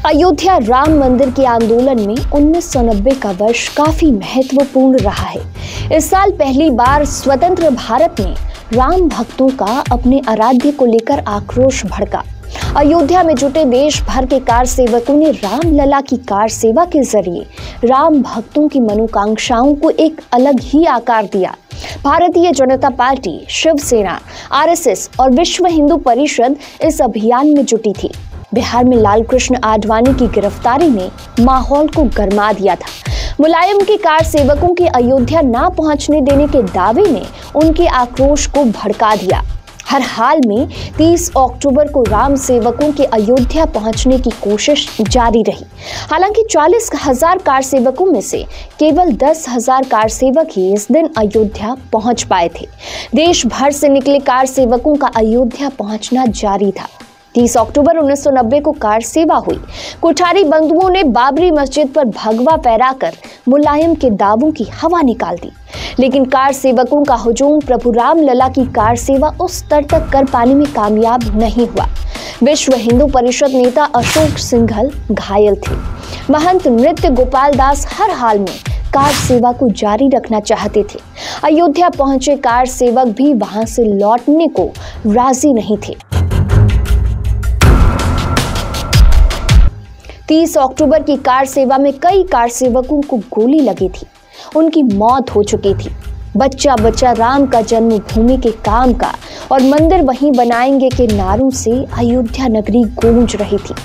अयोध्या राम मंदिर के आंदोलन में 1990 का वर्ष काफी महत्वपूर्ण रहा है। इस साल पहली बार स्वतंत्र भारत में राम भक्तों का अपने आराध्य को लेकर आक्रोश भड़का। अयोध्या में जुटे देश भर के कार सेवकों ने राम लला की कार सेवा के जरिए राम भक्तों की मनोकांक्षाओं को एक अलग ही आकार दिया। भारतीय जनता पार्टी, शिवसेना, आरएसएस और विश्व हिंदू परिषद इस अभियान में जुटी थी। बिहार में लालकृष्ण आडवाणी की गिरफ्तारी ने माहौल को गरमा दिया था। मुलायम के कार सेवकों के अयोध्या ना पहुंचने देने के दावे ने उनके आक्रोश को भड़का दिया। हर हाल में 30 अक्टूबर को राम सेवकों के अयोध्या पहुंचने की कोशिश जारी रही। हालांकि 40,000 कार सेवकों में से केवल 10,000 कार सेवक ही इस दिन अयोध्या पहुंच पाए थे। देश भर से निकले कार सेवकों का अयोध्या पहुंचना जारी था। 30 अक्टूबर 1990 को कार सेवा हुई। कोठारी बंधुओं ने बाबरी मस्जिद पर भगवा फहराकर मुलायम के दावों की हवा निकाल दी, लेकिन कार सेवकों का हुजूम प्रभु राम लला की कार सेवा उस स्तर तक कर पाने में कामयाब नहीं हुआ। विश्व हिंदू परिषद नेता अशोक सिंघल घायल थे। महंत नृत्य गोपाल दास हर हाल में कार सेवा को जारी रखना चाहते थे। अयोध्या पहुंचे कार सेवक भी वहां से लौटने को राजी नहीं थे। 30 अक्टूबर की कार सेवा में कई कार सेवकों को गोली लगी थी। उनकी मौत हो चुकी थी। बच्चा बच्चा राम का जन्मभूमि के काम का और मंदिर वहीं बनाएंगे के नारों से अयोध्या नगरी गूंज रही थी।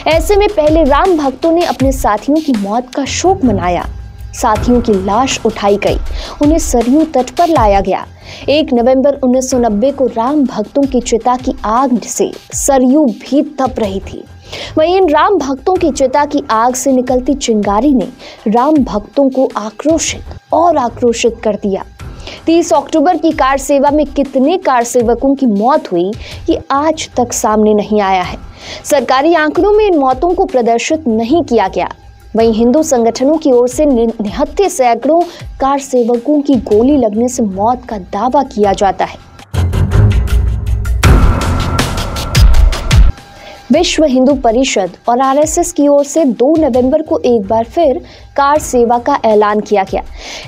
ऐसे में पहले राम भक्तों ने अपने साथियों की मौत का शोक मनाया। साथियों की लाश उठाई गई, उन्हें सरयू तट पर लाया गया। 1 नवंबर 1990 को राम भक्तों की चिता की आग से सरयू भी तप रही थी। वहीं इन राम भक्तों की चिता की आग से निकलती चिंगारी ने राम भक्तों को आक्रोशित कर दिया। 30 अक्टूबर की कार सेवा में कितने कार सेवकों की मौत हुई, ये आज तक सामने नहीं आया है। सरकारी आंकड़ों में इन मौतों को प्रदर्शित नहीं किया गया। वहीं हिंदू संगठनों की ओर से निहत्थे सैकड़ों कार सेवकों की गोली लगने से मौत का दावा किया जाता है। विश्व हिंदू परिषद और आरएसएस की ओर से 2 नवंबर को एक बार फिर कार सेवा का ऐलान किया गया।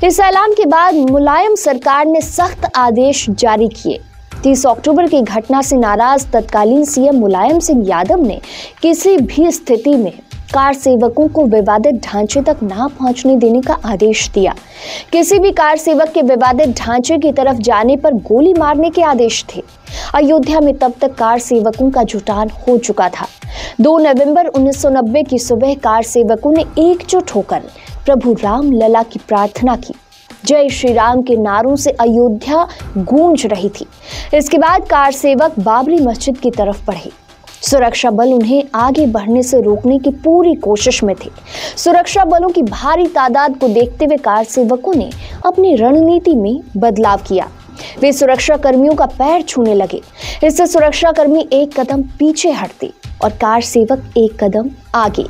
इस ऐलान के बाद मुलायम सरकार ने सख्त आदेश जारी किए। 30 अक्टूबर की घटना से नाराज तत्कालीन सीएम मुलायम सिंह यादव ने किसी भी स्थिति में कार सेवकों को विवादित ढांचे तक ना पहुंचने देने का आदेश दिया। किसी भी कार सेवक के विवादित ढांचे की तरफ जाने पर गोली मारने के आदेश थे। अयोध्या में तब तक कार सेवकों का जुटान हो चुका था। 2 नवंबर 1990 की सुबह कार सेवकों ने एकजुट होकर प्रभु राम लला की प्रार्थना की। जय श्री राम के नारों से अयोध्या गूंज रही थी। इसके बाद कार सेवक बाबरी मस्जिद की तरफ बढ़े। सुरक्षा बल उन्हें आगे बढ़ने से रोकने की पूरी कोशिश में थे। सुरक्षा बलों की भारी तादाद को देखते हुए कार सेवकों ने अपनी रणनीति में बदलाव किया। वे सुरक्षा कर्मियों का पैर छूने लगे। इससे सुरक्षा कर्मी एक कदम पीछे हटते और कार सेवक एक कदम आगे।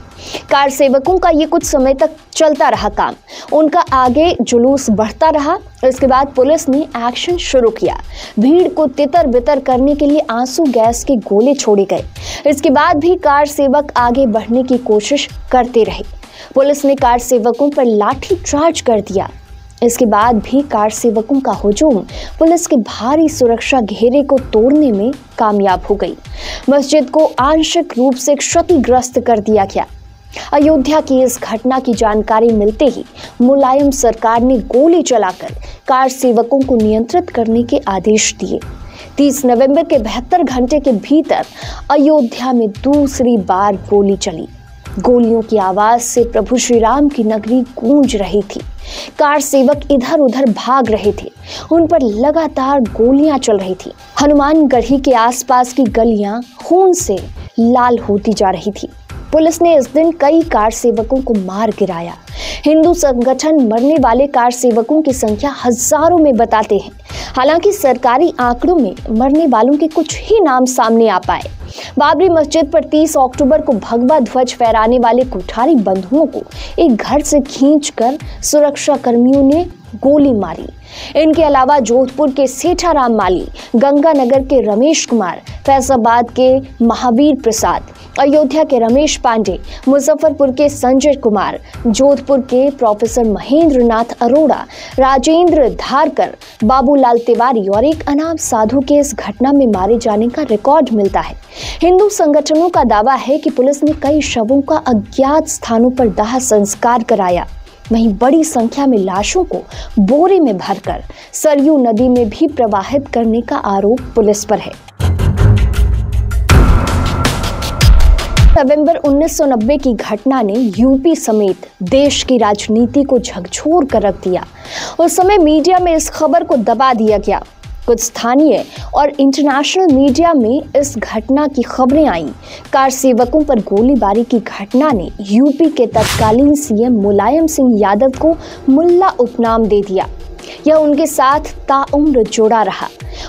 कार सेवकों का ये कुछ समय तक चलता रहा काम। उनका आगे जुलूस बढ़ता रहा। इसके बाद पुलिस ने एक्शन शुरू किया। भीड़ को तितर बितर करने के लिए आंसू गैस के गोले छोड़े गए। इसके बाद भी कार सेवक आगे बढ़ने की कोशिश करते रहे। पुलिस ने कार सेवकों पर लाठी चार्ज कर दिया। इसके बाद भी कार सेवकों का हुजूम पुलिस के भारी सुरक्षा घेरे को तोड़ने में कामयाब हो गई। मस्जिद को आंशिक रूप से क्षतिग्रस्त कर दिया गया। अयोध्या की इस घटना की जानकारी मिलते ही मुलायम सरकार ने गोली चलाकर कार सेवकों को नियंत्रित करने के आदेश दिए। 30 नवंबर के 72 घंटे के भीतर अयोध्या में दूसरी बार गोली चली। गोलियों की आवाज से प्रभु श्री राम की नगरी गूंज रही थी। कार सेवक इधर उधर भाग रहे थे। उन पर लगातार गोलियां चल रही थी। हनुमानगढ़ी के आसपास की गलियां खून से लाल होती जा रही थी। पुलिस ने इस दिन कई कार सेवकों को मार गिराया। हिंदू संगठन मरने वाले कार सेवकों की संख्या हजारों में बताते हैं। हालांकि सरकारी आंकड़ों में मरने वालों के कुछ ही नाम सामने आ पाए। बाबरी मस्जिद पर 30 अक्टूबर को भगवा ध्वज फहराने वाले कोठारी बंधुओं को एक घर से खींचकर सुरक्षा कर्मियों ने गोली मारी। इनके अलावा जोधपुर के सेठाराम माली, गंगानगर के रमेश कुमार, फैजाबाद के महावीर प्रसाद, अयोध्या के रमेश पांडे, मुजफ्फरपुर के संजय कुमार, जोधपुर के प्रोफेसर महेंद्र नाथ अरोड़ा, राजेंद्र धारकर, बाबूलाल तिवारी और एक अनाम साधु के इस घटना में मारे जाने का रिकॉर्ड मिलता है। हिंदू संगठनों का दावा है कि पुलिस ने कई शवों का अज्ञात स्थानों पर दाह संस्कार कराया। वहीं बड़ी संख्या में लाशों को बोरे में भरकर सरयू नदी में भी प्रवाहित करने का आरोप पुलिस पर है। नवंबर 1990 की घटना ने यूपी समेत देश की राजनीति को झकझोर कर रख दिया। उस समय मीडिया में इस खबर को दबा दिया गया। कुछ स्थानीय और इंटरनेशनल मीडिया में इस घटना की खबरें आईं। कार सेवकों पर गोलीबारी की घटना ने यूपी के तत्कालीन सीएम मुलायम सिंह यादव को मुल्ला उपनाम दे दिया। यह उनके साथ ताउम्र जुड़ा रहा।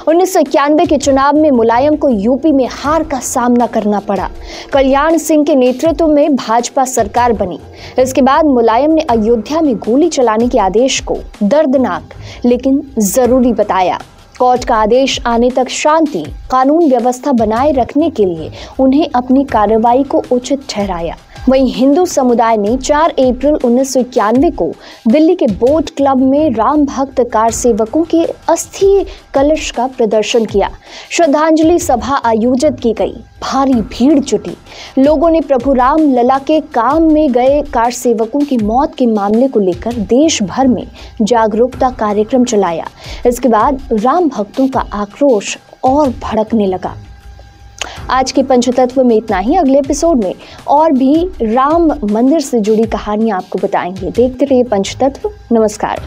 1991 के चुनाव में मुलायम को यूपी में हार का सामना करना पड़ा। कल्याण सिंह के नेतृत्व में भाजपा सरकार बनी। इसके बाद मुलायम ने अयोध्या में गोली चलाने के आदेश को दर्दनाक लेकिन जरूरी बताया। कोर्ट का आदेश आने तक शांति कानून व्यवस्था बनाए रखने के लिए उन्हें अपनी कार्रवाई को उचित ठहराया। वहीं हिंदू समुदाय ने 4 अप्रैल 1991 को दिल्ली के बोट क्लब में राम भक्त कार सेवकों के अस्थि कलश का प्रदर्शन किया। श्रद्धांजलि सभा आयोजित की गई। भारी भीड़ जुटी। लोगों ने प्रभु राम लला के काम में गए कार सेवकों की मौत के मामले को लेकर देश भर में जागरूकता कार्यक्रम चलाया। इसके बाद राम भक्तों का आक्रोश और भड़कने लगा। आज के पंचतत्व में इतना ही। अगले एपिसोड में और भी राम मंदिर से जुड़ी कहानियां आपको बताएंगे। देखते रहिए पंचतत्व। नमस्कार।